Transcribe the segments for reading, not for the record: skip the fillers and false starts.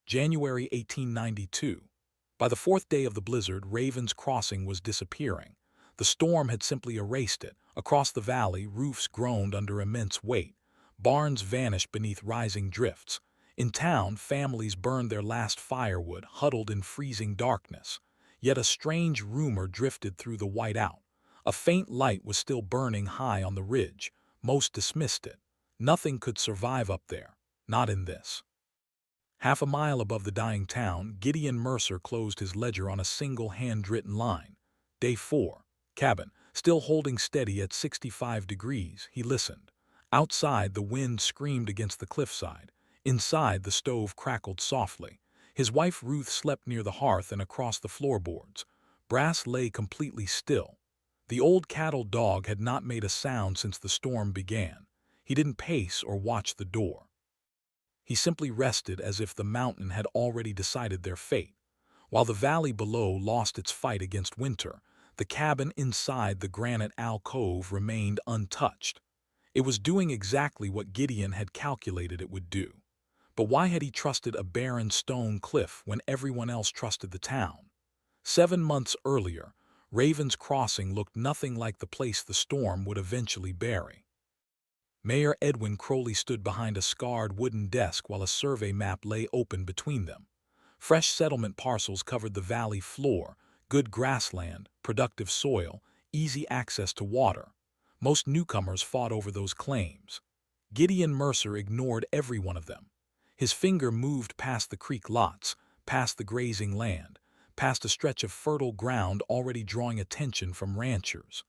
January 1892. By the fourth day of the blizzard, Raven's Crossing was disappearing. The storm had simply erased it. Across the valley, roofs groaned under immense weight. Barns vanished beneath rising drifts. In town, families burned their last firewood, huddled in freezing darkness. Yet a strange rumor drifted through the whiteout. A faint light was still burning high on the ridge. Most dismissed it. Nothing could survive up there. Not in this. Half a mile above the dying town, Gideon Mercer closed his ledger on a single handwritten line. Day 4. Cabin. Still holding steady at 65 degrees, he listened. Outside, the wind screamed against the cliffside. Inside, the stove crackled softly. His wife Ruth slept near the hearth and across the floorboards. Brass lay completely still. The old cattle dog had not made a sound since the storm began. He didn't pace or watch the door. He simply rested as if the mountain had already decided their fate. While the valley below lost its fight against winter, the cabin inside the granite alcove remained untouched. It was doing exactly what Gideon had calculated it would do. But why had he trusted a barren stone cliff when everyone else trusted the town? 7 months earlier, Raven's Crossing looked nothing like the place the storm would eventually bury. Mayor Edwin Crowley stood behind a scarred wooden desk while a survey map lay open between them. Fresh settlement parcels covered the valley floor, good grassland, productive soil, easy access to water. Most newcomers fought over those claims. Gideon Mercer ignored every one of them. His finger moved past the creek lots, past the grazing land, past a stretch of fertile ground already drawing attention from ranchers.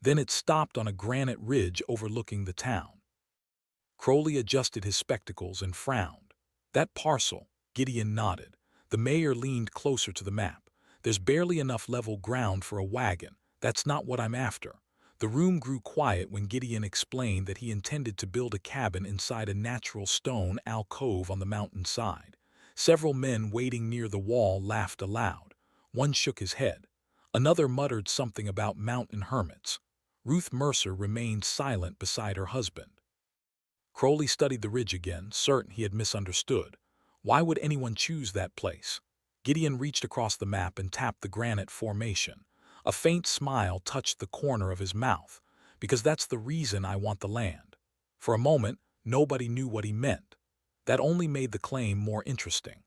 Then it stopped on a granite ridge overlooking the town. Crowley adjusted his spectacles and frowned. That parcel, Gideon nodded. The mayor leaned closer to the map. There's barely enough level ground for a wagon. That's not what I'm after. The room grew quiet when Gideon explained that he intended to build a cabin inside a natural stone alcove on the mountainside. Several men waiting near the wall laughed aloud. One shook his head. Another muttered something about mountain hermits. Ruth Mercer remained silent beside her husband. Crowley studied the ridge again, certain he had misunderstood. Why would anyone choose that place? Gideon reached across the map and tapped the granite formation. A faint smile touched the corner of his mouth. Because that's the reason I want the land. For a moment, nobody knew what he meant. That only made the claim more interesting.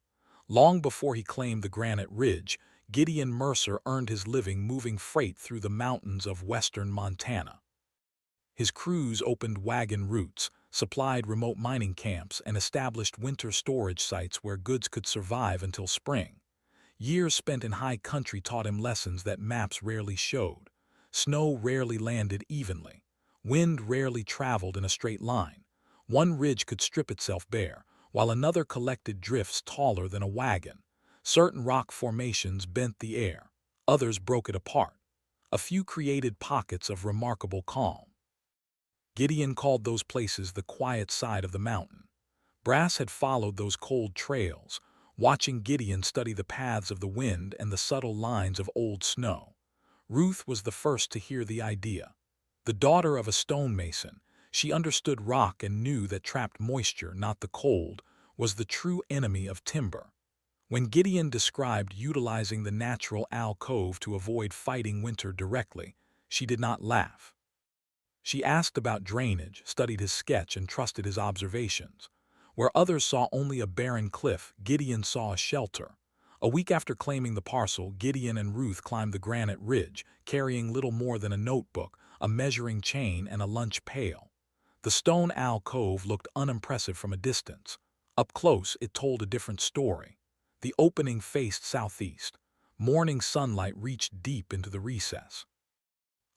Long before he claimed the granite ridge, Gideon Mercer earned his living moving freight through the mountains of western Montana. His crews opened wagon routes, supplied remote mining camps, and established winter storage sites where goods could survive until spring. Years spent in high country taught him lessons that maps rarely showed. Snow rarely landed evenly. Wind rarely traveled in a straight line. One ridge could strip itself bare, while another collected drifts taller than a wagon. Certain rock formations bent the air. Others broke it apart. A few created pockets of remarkable calm. Gideon called those places the quiet side of the mountain. Brass had followed those cold trails, watching Gideon study the paths of the wind and the subtle lines of old snow. Ruth was the first to hear the idea. The daughter of a stonemason, she understood rock and knew that trapped moisture, not the cold, was the true enemy of timber. When Gideon described utilizing the natural alcove to avoid fighting winter directly, she did not laugh. She asked about drainage, studied his sketch, and trusted his observations. Where others saw only a barren cliff, Gideon saw a shelter. A week after claiming the parcel, Gideon and Ruth climbed the granite ridge, carrying little more than a notebook, a measuring chain, and a lunch pail. The stone alcove looked unimpressive from a distance. Up close, it told a different story. The opening faced southeast. Morning sunlight reached deep into the recess.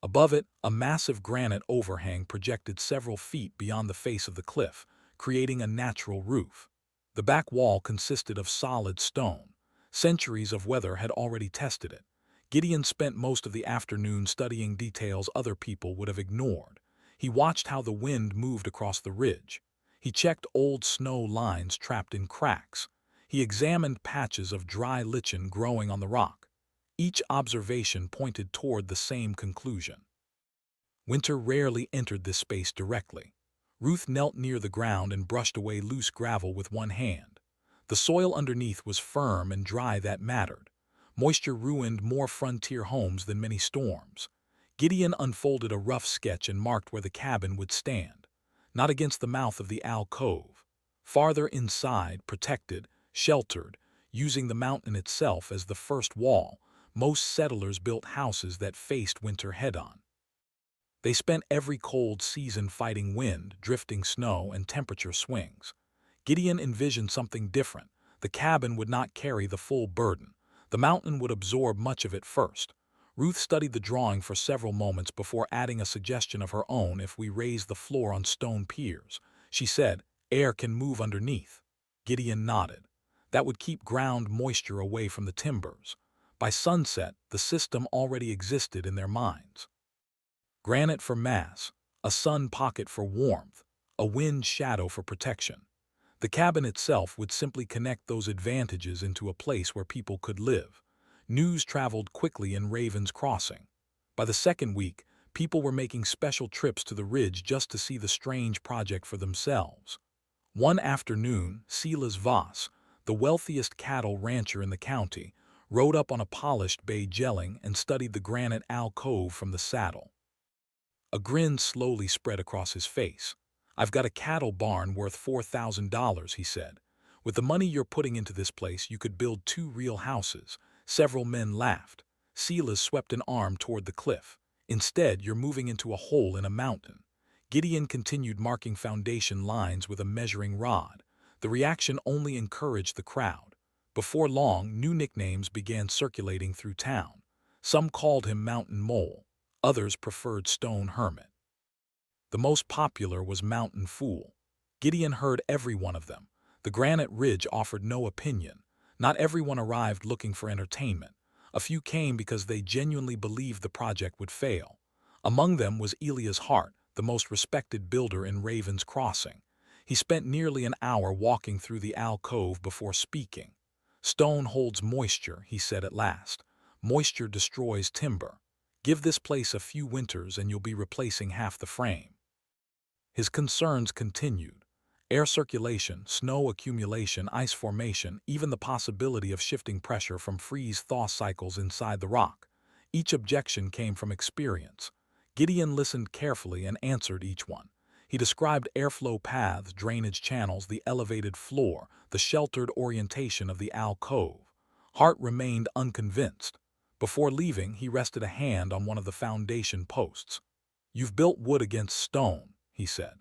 Above it, a massive granite overhang projected several feet beyond the face of the cliff, creating a natural roof. The back wall consisted of solid stone. Centuries of weather had already tested it. Gideon spent most of the afternoon studying details other people would have ignored. He watched how the wind moved across the ridge. He checked old snow lines trapped in cracks. He examined patches of dry lichen growing on the rock. Each observation pointed toward the same conclusion. Winter rarely entered this space directly. Ruth knelt near the ground and brushed away loose gravel with one hand. The soil underneath was firm and dry, that mattered. Moisture ruined more frontier homes than many storms. Gideon unfolded a rough sketch and marked where the cabin would stand. Not against the mouth of the alcove. Farther inside, protected, sheltered, using the mountain itself as the first wall, most settlers built houses that faced winter head-on. They spent every cold season fighting wind, drifting snow, and temperature swings. Gideon envisioned something different. The cabin would not carry the full burden. The mountain would absorb much of it first. Ruth studied the drawing for several moments before adding a suggestion of her own. If we raise the floor on stone piers, she said, air can move underneath. Gideon nodded. That would keep ground moisture away from the timbers. By sunset, the system already existed in their minds. Granite for mass, a sun pocket for warmth, a wind shadow for protection. The cabin itself would simply connect those advantages into a place where people could live. News traveled quickly in Raven's Crossing. By the second week, people were making special trips to the ridge just to see the strange project for themselves. One afternoon, Silas Voss, the wealthiest cattle rancher in the county, rode up on a polished bay jelling and studied the granite alcove from the saddle. A grin slowly spread across his face. "I've got a cattle barn worth $4,000, he said. "With the money you're putting into this place, you could build 2 real houses." Several men laughed. Silas swept an arm toward the cliff. "Instead, you're moving into a hole in a mountain." Gideon continued marking foundation lines with a measuring rod. The reaction only encouraged the crowd. Before long, new nicknames began circulating through town. Some called him Mountain Mole. Others preferred Stone Hermit. The most popular was Mountain Fool. Gideon heard every one of them. The granite ridge offered no opinion. Not everyone arrived looking for entertainment. A few came because they genuinely believed the project would fail. Among them was Elias Hart, the most respected builder in Raven's Crossing. He spent nearly an hour walking through the alcove before speaking. "Stone holds moisture," he said at last. "Moisture destroys timber. Give this place a few winters and you'll be replacing half the frame." His concerns continued. Air circulation, snow accumulation, ice formation, even the possibility of shifting pressure from freeze-thaw cycles inside the rock. Each objection came from experience. Gideon listened carefully and answered each one. He described airflow paths, drainage channels, the elevated floor, the sheltered orientation of the alcove. Hart remained unconvinced. Before leaving, he rested a hand on one of the foundation posts. "You've built wood against stone," he said.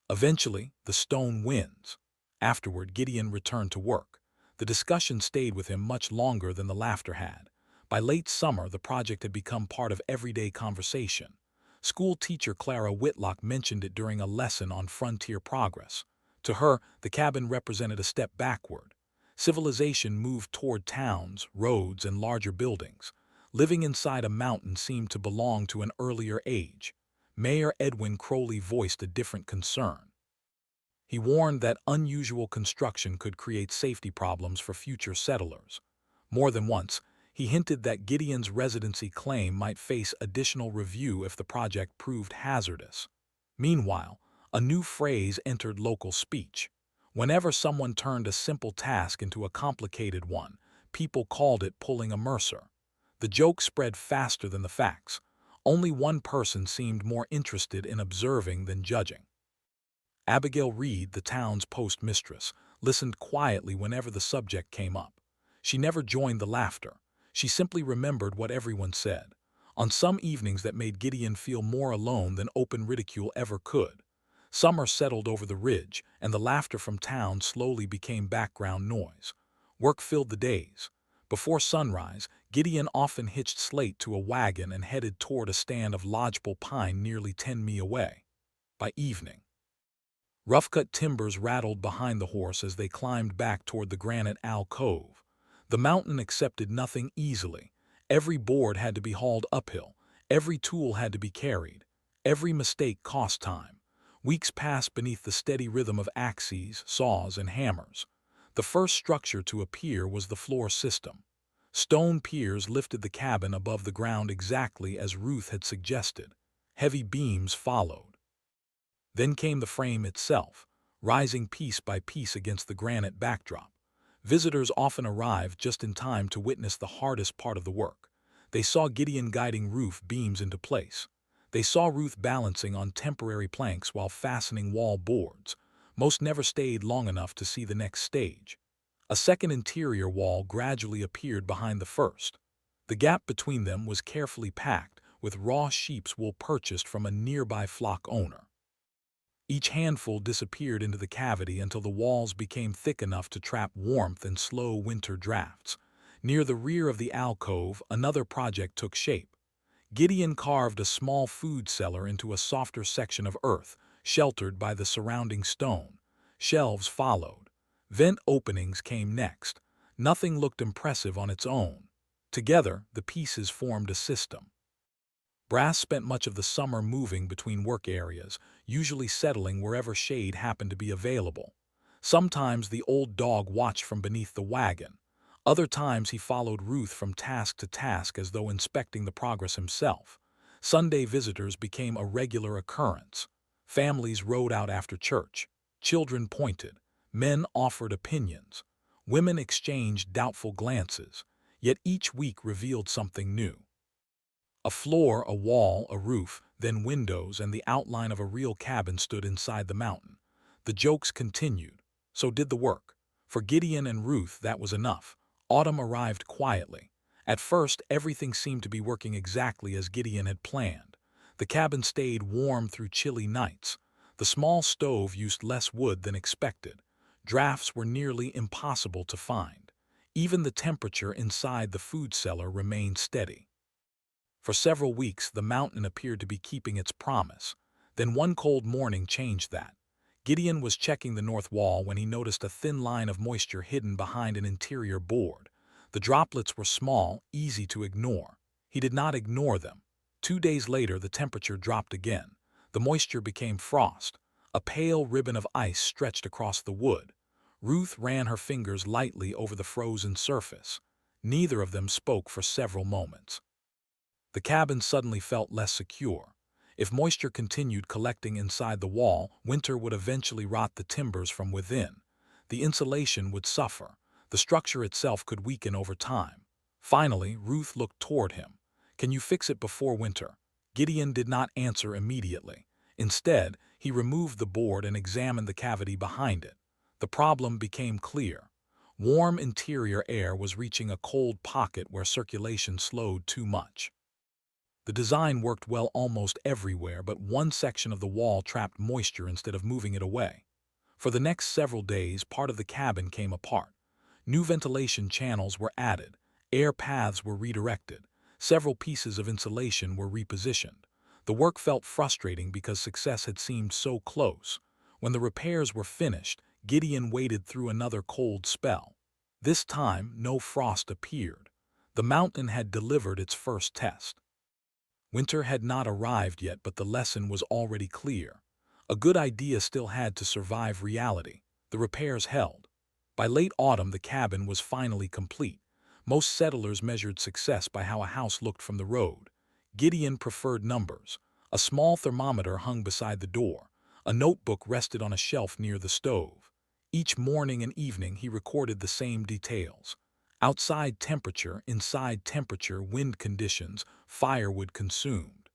"Eventually, the stone wins." Afterward, Gideon returned to work. The discussion stayed with him much longer than the laughter had. By late summer, the project had become part of everyday conversation. School teacher Clara Whitlock mentioned it during a lesson on frontier progress. To her, the cabin represented a step backward. Civilization moved toward towns, roads, and larger buildings. Living inside a mountain seemed to belong to an earlier age. Mayor Edwin Crowley voiced a different concern. He warned that unusual construction could create safety problems for future settlers. More than once, he hinted that Gideon's residency claim might face additional review if the project proved hazardous. Meanwhile, a new phrase entered local speech. Whenever someone turned a simple task into a complicated one, people called it pulling a Mercer. The joke spread faster than the facts. Only one person seemed more interested in observing than judging. Abigail Reed, the town's postmistress, listened quietly whenever the subject came up. She never joined the laughter. She simply remembered what everyone said. On some evenings that made Gideon feel more alone than open ridicule ever could. Summer settled over the ridge, and the laughter from town slowly became background noise. Work filled the days. Before sunrise, Gideon often hitched Slate to a wagon and headed toward a stand of lodgepole pine nearly 10 mi away. By evening, rough-cut timbers rattled behind the horse as they climbed back toward the granite alcove. The mountain accepted nothing easily. Every board had to be hauled uphill. Every tool had to be carried. Every mistake cost time. Weeks passed beneath the steady rhythm of axes, saws, and hammers. The first structure to appear was the floor system. Stone piers lifted the cabin above the ground exactly as Ruth had suggested. Heavy beams followed. Then came the frame itself. rising piece by piece against the granite backdrop. Visitors often arrived just in time to witness the hardest part of the work. They saw Gideon guiding roof beams into place. They saw Ruth balancing on temporary planks while fastening wall boards. Most never stayed long enough to see the next stage. A second interior wall gradually appeared behind the first. The gap between them was carefully packed with raw sheep's wool purchased from a nearby flock owner. Each handful disappeared into the cavity until the walls became thick enough to trap warmth and slow winter drafts. Near the rear of the alcove, another project took shape. Gideon carved a small food cellar into a softer section of earth, sheltered by the surrounding stone. Shelves followed. Vent openings came next. Nothing looked impressive on its own. Together, the pieces formed a system. Brass spent much of the summer moving between work areas, usually settling wherever shade happened to be available. Sometimes the old dog watched from beneath the wagon. Other times he followed Ruth from task to task as though inspecting the progress himself. Sunday visitors became a regular occurrence. Families rode out after church. Children pointed. Men offered opinions. Women exchanged doubtful glances. Yet each week revealed something new. A floor, a wall, a roof, then windows, and the outline of a real cabin stood inside the mountain. The jokes continued. So did the work. For Gideon and Ruth, that was enough. Autumn arrived quietly. At first, everything seemed to be working exactly as Gideon had planned. The cabin stayed warm through chilly nights. The small stove used less wood than expected. Drafts were nearly impossible to find. Even the temperature inside the food cellar remained steady. For several weeks, the mountain appeared to be keeping its promise. Then one cold morning changed that. Gideon was checking the north wall when he noticed a thin line of moisture hidden behind an interior board. The droplets were small, easy to ignore. He did not ignore them. 2 days later, the temperature dropped again. The moisture became frost. A pale ribbon of ice stretched across the wood. Ruth ran her fingers lightly over the frozen surface. Neither of them spoke for several moments. The cabin suddenly felt less secure. If moisture continued collecting inside the wall, winter would eventually rot the timbers from within. The insulation would suffer. The structure itself could weaken over time. Finally, Ruth looked toward him. "Can you fix it before winter?" Gideon did not answer immediately. Instead, he removed the board and examined the cavity behind it. The problem became clear. Warm interior air was reaching a cold pocket where circulation slowed too much. The design worked well almost everywhere, but one section of the wall trapped moisture instead of moving it away. For the next several days, part of the cabin came apart. New ventilation channels were added. Air paths were redirected. Several pieces of insulation were repositioned. The work felt frustrating because success had seemed so close. When the repairs were finished, Gideon waded through another cold spell. This time, no frost appeared. The mountain had delivered its first test. Winter had not arrived yet, but the lesson was already clear. A good idea still had to survive reality. The repairs held. By late autumn, the cabin was finally complete. Most settlers measured success by how a house looked from the road. Gideon preferred numbers. A small thermometer hung beside the door. A notebook rested on a shelf near the stove. Each morning and evening he recorded the same details. Outside temperature, inside temperature, wind conditions, firewood consumed.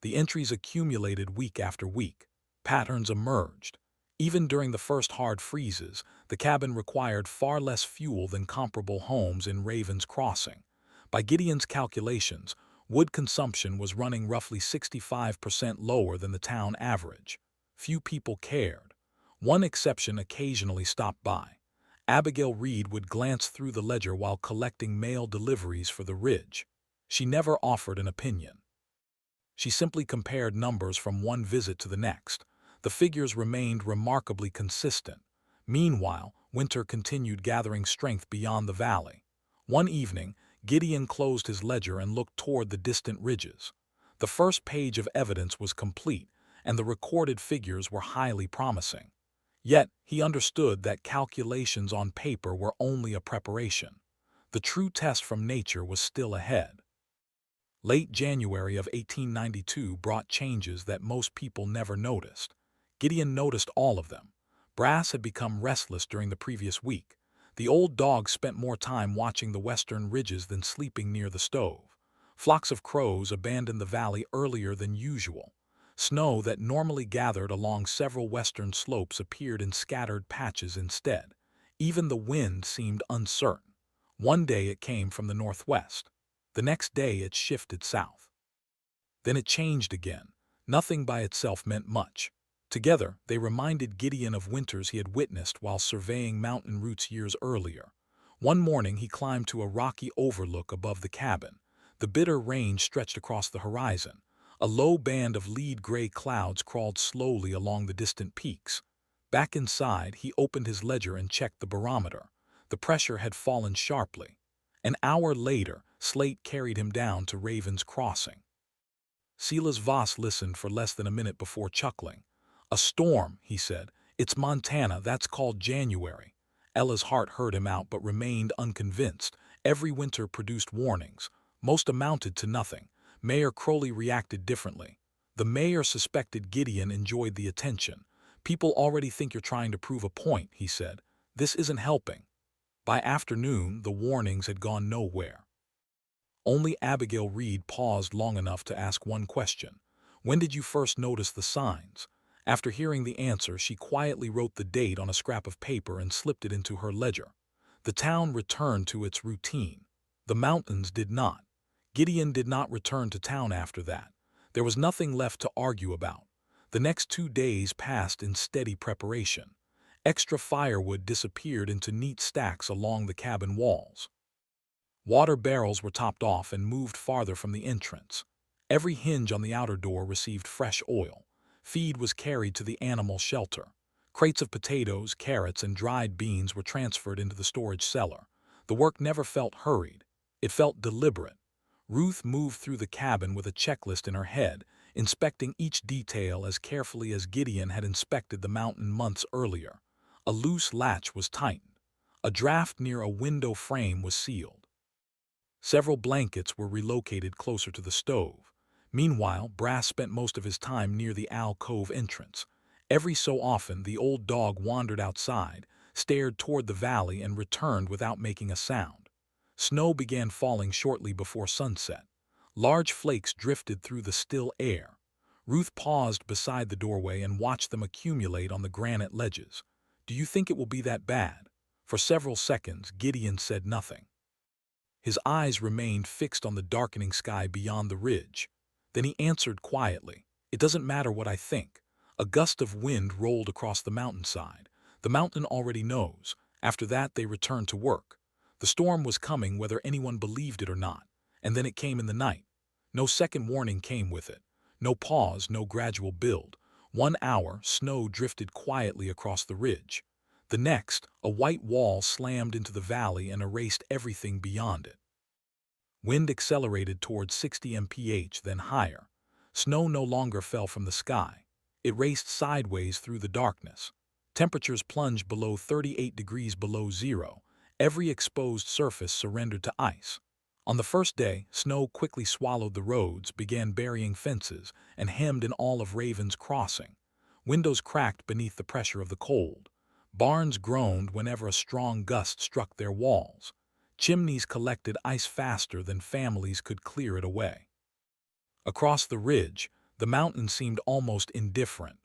The entries accumulated week after week. Patterns emerged. Even during the first hard freezes, the cabin required far less fuel than comparable homes in Raven's Crossing. By Gideon's calculations, wood consumption was running roughly 65% lower than the town average. Few people cared. One exception occasionally stopped by. Abigail Reed would glance through the ledger while collecting mail deliveries for the Ridge. She never offered an opinion. She simply compared numbers from one visit to the next. The figures remained remarkably consistent. Meanwhile, winter continued gathering strength beyond the valley. One evening, Gideon closed his ledger and looked toward the distant ridges. The first page of evidence was complete, and the recorded figures were highly promising. Yet, he understood that calculations on paper were only a preparation. The true test from nature was still ahead. Late January of 1892 brought changes that most people never noticed. Gideon noticed all of them. Brass had become restless during the previous week. The old dog spent more time watching the western ridges than sleeping near the stove. Flocks of crows abandoned the valley earlier than usual. Snow that normally gathered along several western slopes appeared in scattered patches instead. Even the wind seemed uncertain. One day it came from the northwest. The next day it shifted south. Then it changed again. Nothing by itself meant much. Together, they reminded Gideon of winters he had witnessed while surveying mountain routes years earlier. One morning he climbed to a rocky overlook above the cabin. The bitter range stretched across the horizon. A low band of lead-gray clouds crawled slowly along the distant peaks. Back inside, he opened his ledger and checked the barometer. The pressure had fallen sharply. An hour later, Slate carried him down to Raven's Crossing. Silas Voss listened for less than a minute before chuckling. "A storm," he said. "It's Montana, that's called January." Elias Hart heard him out but remained unconvinced. Every winter produced warnings. Most amounted to nothing. Mayor Crowley reacted differently. The mayor suspected Gideon enjoyed the attention. "People already think you're trying to prove a point," he said. "This isn't helping." By afternoon, the warnings had gone nowhere. Only Abigail Reed paused long enough to ask one question. "When did you first notice the signs?" After hearing the answer, she quietly wrote the date on a scrap of paper and slipped it into her ledger. The town returned to its routine. The mountains did not. Gideon did not return to town after that. There was nothing left to argue about. The next 2 days passed in steady preparation. Extra firewood disappeared into neat stacks along the cabin walls. Water barrels were topped off and moved farther from the entrance. Every hinge on the outer door received fresh oil. Feed was carried to the animal shelter. Crates of potatoes, carrots, and dried beans were transferred into the storage cellar. The work never felt hurried. It felt deliberate. Ruth moved through the cabin with a checklist in her head, inspecting each detail as carefully as Gideon had inspected the mountain months earlier. A loose latch was tightened. A draft near a window frame was sealed. Several blankets were relocated closer to the stove. Meanwhile, Brass spent most of his time near the alcove entrance. Every so often, the old dog wandered outside, stared toward the valley, and returned without making a sound. Snow began falling shortly before sunset. Large flakes drifted through the still air. Ruth paused beside the doorway and watched them accumulate on the granite ledges. "Do you think it will be that bad?" For several seconds, Gideon said nothing. His eyes remained fixed on the darkening sky beyond the ridge. Then he answered quietly, "It doesn't matter what I think." A gust of wind rolled across the mountainside. The mountain already knows. After that, they returned to work. The storm was coming whether anyone believed it or not. And then it came in the night. No second warning came with it. No pause, no gradual build. 1 hour, snow drifted quietly across the ridge. The next, a white wall slammed into the valley and erased everything beyond it. Wind accelerated towards 60 mph, then higher. Snow no longer fell from the sky. It raced sideways through the darkness. Temperatures plunged below 38 degrees below zero. Every exposed surface surrendered to ice. On the first day, snow quickly swallowed the roads, began burying fences, and hemmed in all of Raven's Crossing. Windows cracked beneath the pressure of the cold. Barns groaned whenever a strong gust struck their walls. Chimneys collected ice faster than families could clear it away. Across the ridge, the mountain seemed almost indifferent.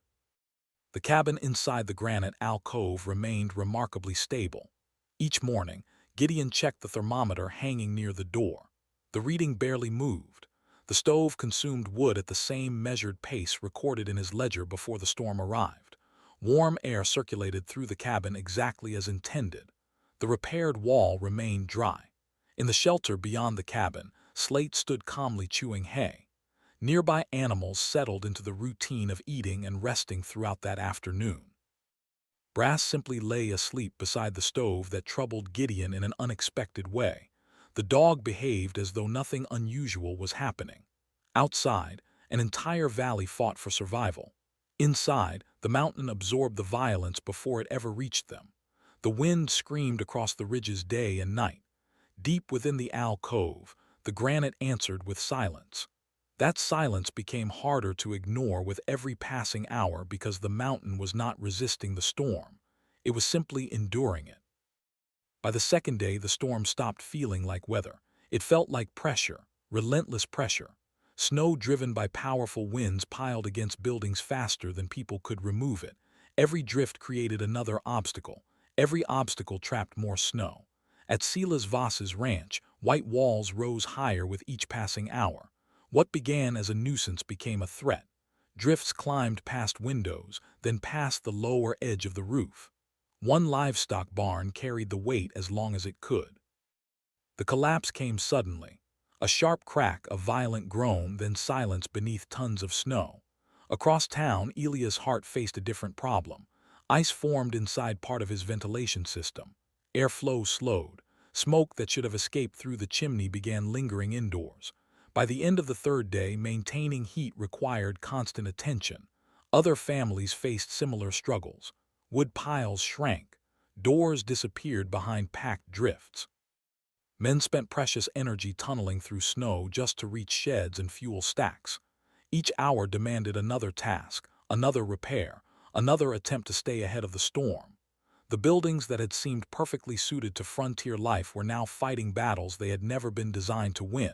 The cabin inside the granite alcove remained remarkably stable. Each morning, Gideon checked the thermometer hanging near the door. The reading barely moved. The stove consumed wood at the same measured pace recorded in his ledger before the storm arrived. Warm air circulated through the cabin exactly as intended. The repaired wall remained dry. In the shelter beyond the cabin, Slate stood calmly chewing hay. Nearby animals settled into the routine of eating and resting throughout that afternoon. Brass simply lay asleep beside the stove that troubled Gideon in an unexpected way. The dog behaved as though nothing unusual was happening. Outside, an entire valley fought for survival. Inside, the mountain absorbed the violence before it ever reached them. The wind screamed across the ridges day and night. Deep within the alcove, the granite answered with silence. That silence became harder to ignore with every passing hour because the mountain was not resisting the storm. It was simply enduring it. By the second day, the storm stopped feeling like weather. It felt like pressure, relentless pressure. Snow driven by powerful winds piled against buildings faster than people could remove it. Every drift created another obstacle. Every obstacle trapped more snow. At Silas Voss's ranch, white walls rose higher with each passing hour. What began as a nuisance became a threat. Drifts climbed past windows, then past the lower edge of the roof. One livestock barn carried the weight as long as it could. The collapse came suddenly. A sharp crack, a violent groan, then silence beneath tons of snow. Across town, Elias Hart faced a different problem. Ice formed inside part of his ventilation system. Airflow slowed. Smoke that should have escaped through the chimney began lingering indoors. By the end of the third day, maintaining heat required constant attention. Other families faced similar struggles. Wood piles shrank. Doors disappeared behind packed drifts. Men spent precious energy tunneling through snow just to reach sheds and fuel stacks. Each hour demanded another task, another repair, another attempt to stay ahead of the storm. The buildings that had seemed perfectly suited to frontier life were now fighting battles they had never been designed to win.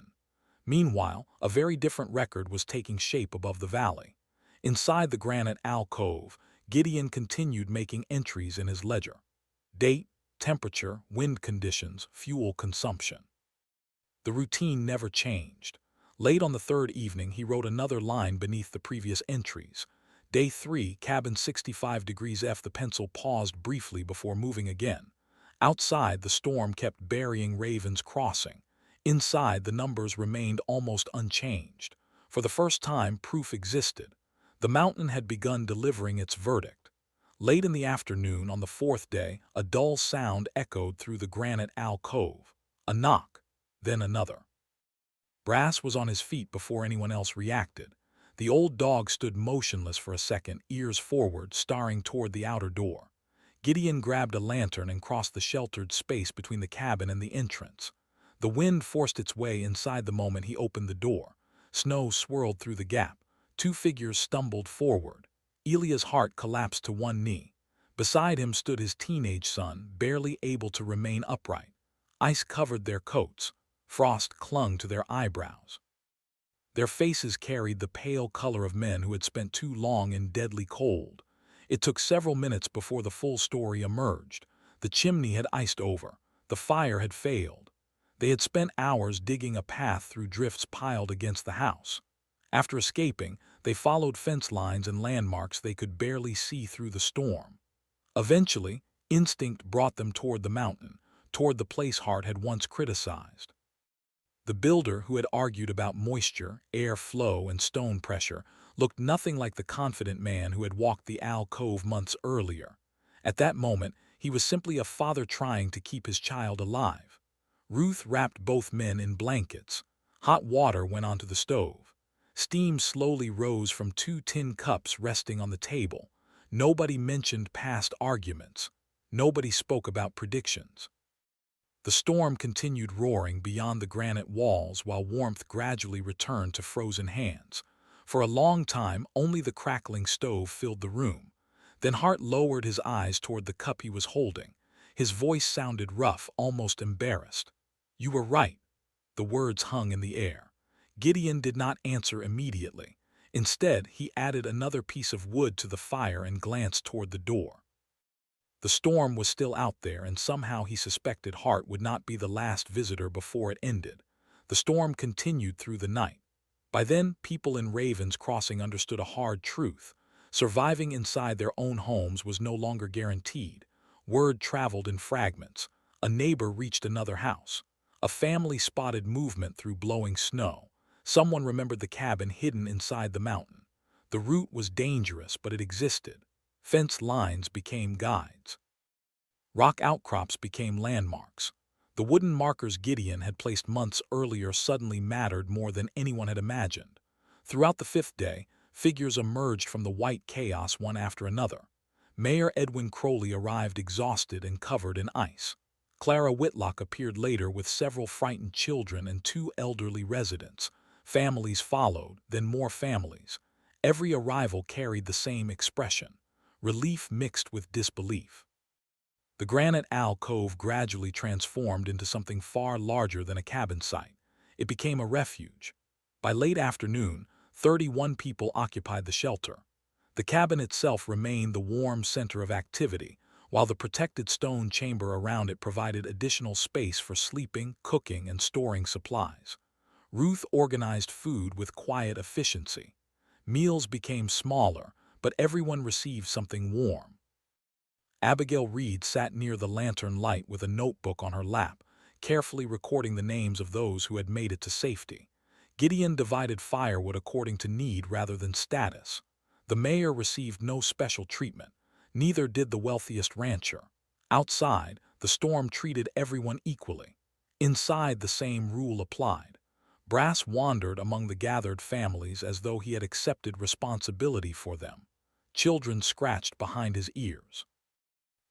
Meanwhile, a very different record was taking shape above the valley. Inside the granite alcove, Gideon continued making entries in his ledger. Date, temperature, wind conditions, fuel consumption. The routine never changed. Late on the third evening, he wrote another line beneath the previous entries. Day 3, cabin 65 degrees F. The pencil paused briefly before moving again. Outside, the storm kept burying Raven's Crossing. Inside, the numbers remained almost unchanged. For the first time, proof existed. The mountain had begun delivering its verdict. Late in the afternoon on the fourth day, a dull sound echoed through the granite alcove. A knock, then another. Brass was on his feet before anyone else reacted. The old dog stood motionless for a second, ears forward, staring toward the outer door. Gideon grabbed a lantern and crossed the sheltered space between the cabin and the entrance. The wind forced its way inside the moment he opened the door. Snow swirled through the gap. Two figures stumbled forward. Elias Hart collapsed to one knee. Beside him stood his teenage son, barely able to remain upright. Ice covered their coats. Frost clung to their eyebrows. Their faces carried the pale color of men who had spent too long in deadly cold. It took several minutes before the full story emerged. The chimney had iced over. The fire had failed. They had spent hours digging a path through drifts piled against the house. After escaping, they followed fence lines and landmarks they could barely see through the storm. Eventually, instinct brought them toward the mountain, toward the place Hart had once criticized. The builder, who had argued about moisture, air flow, and stone pressure, looked nothing like the confident man who had walked the alcove months earlier. At that moment, he was simply a father trying to keep his child alive. Ruth wrapped both men in blankets. Hot water went onto the stove. Steam slowly rose from two tin cups resting on the table. Nobody mentioned past arguments. Nobody spoke about predictions. The storm continued roaring beyond the granite walls while warmth gradually returned to frozen hands. For a long time, only the crackling stove filled the room. Then Hart lowered his eyes toward the cup he was holding. His voice sounded rough, almost embarrassed. "You were right." The words hung in the air. Gideon did not answer immediately. Instead, he added another piece of wood to the fire and glanced toward the door. The storm was still out there, and somehow he suspected Hart would not be the last visitor before it ended. The storm continued through the night. By then, people in Raven's Crossing understood a hard truth. Surviving inside their own homes was no longer guaranteed. Word traveled in fragments. A neighbor reached another house. A family spotted movement through blowing snow. Someone remembered the cabin hidden inside the mountain. The route was dangerous, but it existed. Fence lines became guides. Rock outcrops became landmarks. The wooden markers Gideon had placed months earlier suddenly mattered more than anyone had imagined. Throughout the fifth day, figures emerged from the white chaos one after another. Mayor Edwin Crowley arrived exhausted and covered in ice. Clara Whitlock appeared later with several frightened children and two elderly residents. Families followed, then more families. Every arrival carried the same expression: relief mixed with disbelief. The granite alcove gradually transformed into something far larger than a cabin site. It became a refuge. By late afternoon, 31 people occupied the shelter. The cabin itself remained the warm center of activity, while the protected stone chamber around it provided additional space for sleeping, cooking, and storing supplies. Ruth organized food with quiet efficiency. Meals became smaller, but everyone received something warm. Abigail Reed sat near the lantern light with a notebook on her lap, carefully recording the names of those who had made it to safety. Gideon divided firewood according to need rather than status. The mayor received no special treatment. Neither did the wealthiest rancher. Outside, the storm treated everyone equally. Inside, the same rule applied. Brass wandered among the gathered families as though he had accepted responsibility for them. Children scratched behind his ears.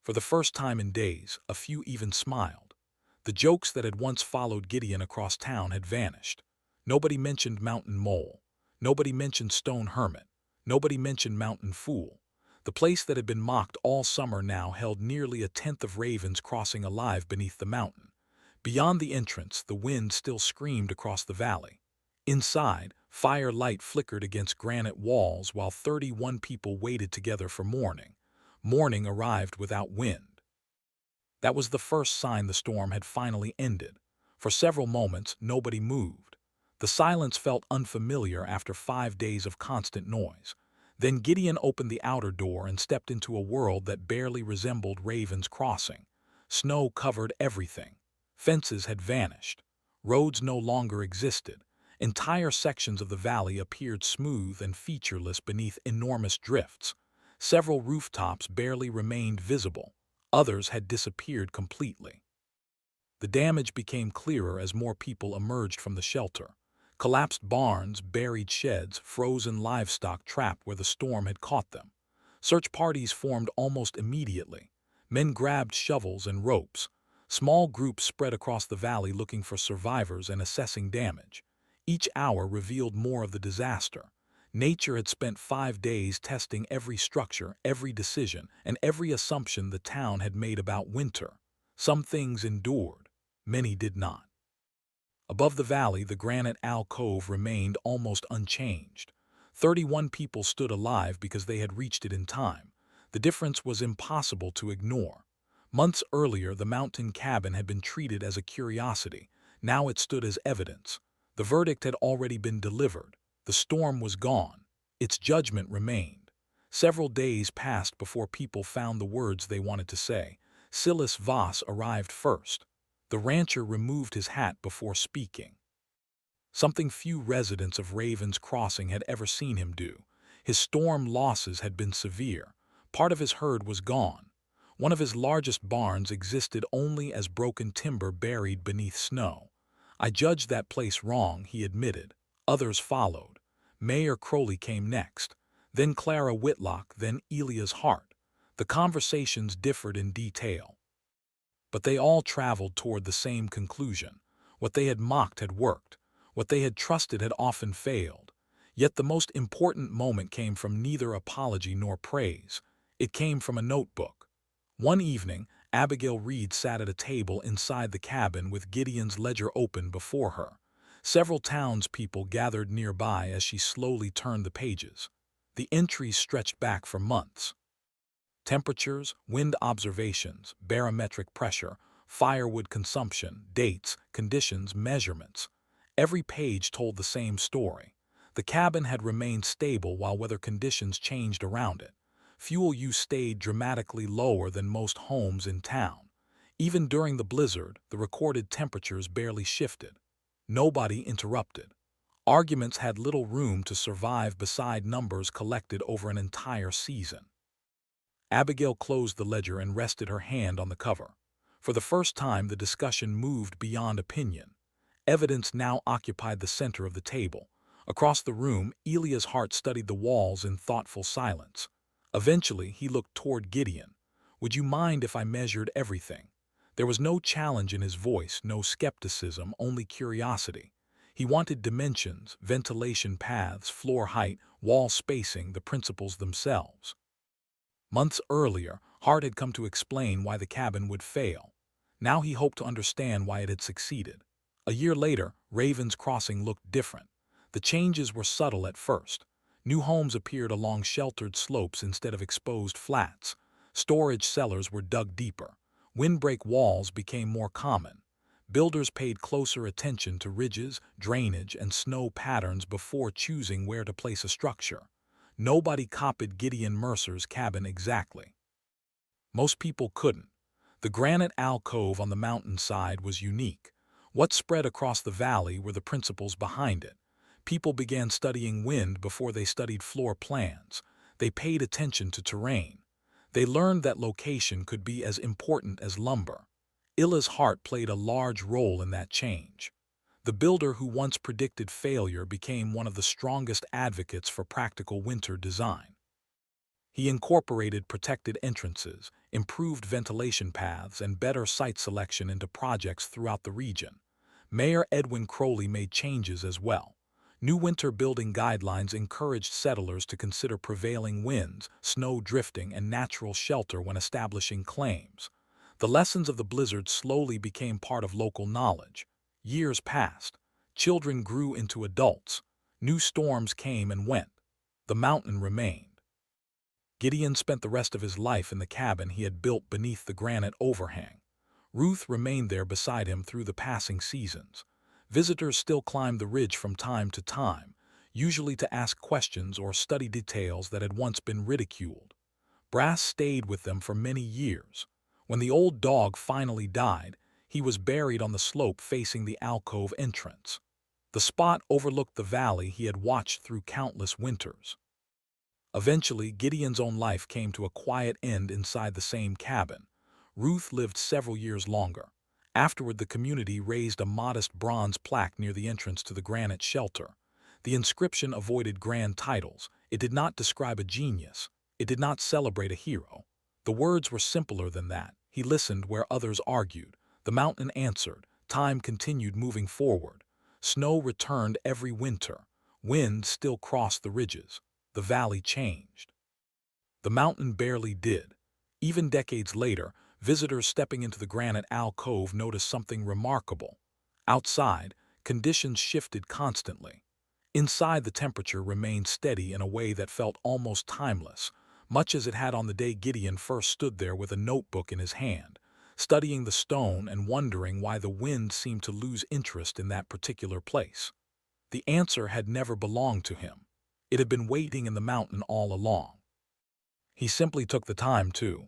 For the first time in days, a few even smiled. The jokes that had once followed Gideon across town had vanished. Nobody mentioned mountain mole. Nobody mentioned stone hermit. Nobody mentioned mountain fool. The place that had been mocked all summer now held nearly a tenth of ravens crossing alive beneath the mountain. Beyond the entrance, the wind still screamed across the valley. Inside, firelight flickered against granite walls while 31 people waited together for morning. Morning arrived without wind. That was the first sign the storm had finally ended. For several moments, nobody moved. The silence felt unfamiliar after 5 days of constant noise. Then Gideon opened the outer door and stepped into a world that barely resembled Raven's Crossing. Snow covered everything. Fences had vanished. Roads no longer existed. Entire sections of the valley appeared smooth and featureless beneath enormous drifts. Several rooftops barely remained visible. Others had disappeared completely. The damage became clearer as more people emerged from the shelter. Collapsed barns, buried sheds, frozen livestock trapped where the storm had caught them. Search parties formed almost immediately. Men grabbed shovels and ropes. Small groups spread across the valley looking for survivors and assessing damage. Each hour revealed more of the disaster. Nature had spent 5 days testing every structure, every decision, and every assumption the town had made about winter. Some things endured, many did not. Above the valley, the granite alcove remained almost unchanged. 31 people stood alive because they had reached it in time. The difference was impossible to ignore. Months earlier, the mountain cabin had been treated as a curiosity. Now it stood as evidence. The verdict had already been delivered. The storm was gone. Its judgment remained. Several days passed before people found the words they wanted to say. Silas Voss arrived first. The rancher removed his hat before speaking. Something few residents of Raven's Crossing had ever seen him do. His storm losses had been severe. Part of his herd was gone. One of his largest barns existed only as broken timber buried beneath snow. I judged that place wrong, he admitted. Others followed. Mayor Crowley came next. Then Clara Whitlock, then Elias Hart. The conversations differed in detail. But they all traveled toward the same conclusion. What they had mocked had worked. What they had trusted had often failed. Yet the most important moment came from neither apology nor praise. It came from a notebook. One evening, Abigail Reed sat at a table inside the cabin with Gideon's ledger open before her. Several townspeople gathered nearby as she slowly turned the pages. The entries stretched back for months. Temperatures, wind observations, barometric pressure, firewood consumption, dates, conditions, measurements. Every page told the same story. The cabin had remained stable while weather conditions changed around it. Fuel use stayed dramatically lower than most homes in town. Even during the blizzard, the recorded temperatures barely shifted. Nobody interrupted. Arguments had little room to survive beside numbers collected over an entire season. Abigail closed the ledger and rested her hand on the cover. For the first time, the discussion moved beyond opinion. Evidence now occupied the center of the table. Across the room, Elias Hart studied the walls in thoughtful silence. Eventually, he looked toward Gideon. "Would you mind if I measured everything?" There was no challenge in his voice, no skepticism, only curiosity. He wanted dimensions, ventilation paths, floor height, wall spacing, the principles themselves. Months earlier, Hart had come to explain why the cabin would fail. Now he hoped to understand why it had succeeded. A year later, Raven's Crossing looked different. The changes were subtle at first. New homes appeared along sheltered slopes instead of exposed flats. Storage cellars were dug deeper. Windbreak walls became more common. Builders paid closer attention to ridges, drainage, and snow patterns before choosing where to place a structure. Nobody copied Gideon Mercer's cabin exactly. Most people couldn't. The granite alcove on the mountainside was unique. What spread across the valley were the principles behind it. People began studying wind before they studied floor plans. They paid attention to terrain. They learned that location could be as important as lumber. Elias Hart played a large role in that change. The builder who once predicted failure became one of the strongest advocates for practical winter design. He incorporated protected entrances, improved ventilation paths, and better site selection into projects throughout the region. Mayor Edwin Crowley made changes as well. New winter building guidelines encouraged settlers to consider prevailing winds, snow drifting, and natural shelter when establishing claims. The lessons of the blizzard slowly became part of local knowledge. Years passed. Children grew into adults. New storms came and went. The mountain remained. Gideon spent the rest of his life in the cabin he had built beneath the granite overhang. Ruth remained there beside him through the passing seasons. Visitors still climbed the ridge from time to time, usually to ask questions or study details that had once been ridiculed. Brass stayed with them for many years. When the old dog finally died, he was buried on the slope facing the alcove entrance. The spot overlooked the valley he had watched through countless winters. Eventually, Gideon's own life came to a quiet end inside the same cabin. Ruth lived several years longer. Afterward, the community raised a modest bronze plaque near the entrance to the granite shelter. The inscription avoided grand titles. It did not describe a genius. It did not celebrate a hero. The words were simpler than that. He listened where others argued. The mountain answered. Time continued moving forward. Snow returned every winter. Wind still crossed the ridges. The valley changed. The mountain barely did. Even decades later, visitors stepping into the granite alcove noticed something remarkable. Outside, conditions shifted constantly. Inside, the temperature remained steady in a way that felt almost timeless, much as it had on the day Gideon first stood there with a notebook in his hand, studying the stone and wondering why the wind seemed to lose interest in that particular place. The answer had never belonged to him. It had been waiting in the mountain all along. He simply took the time to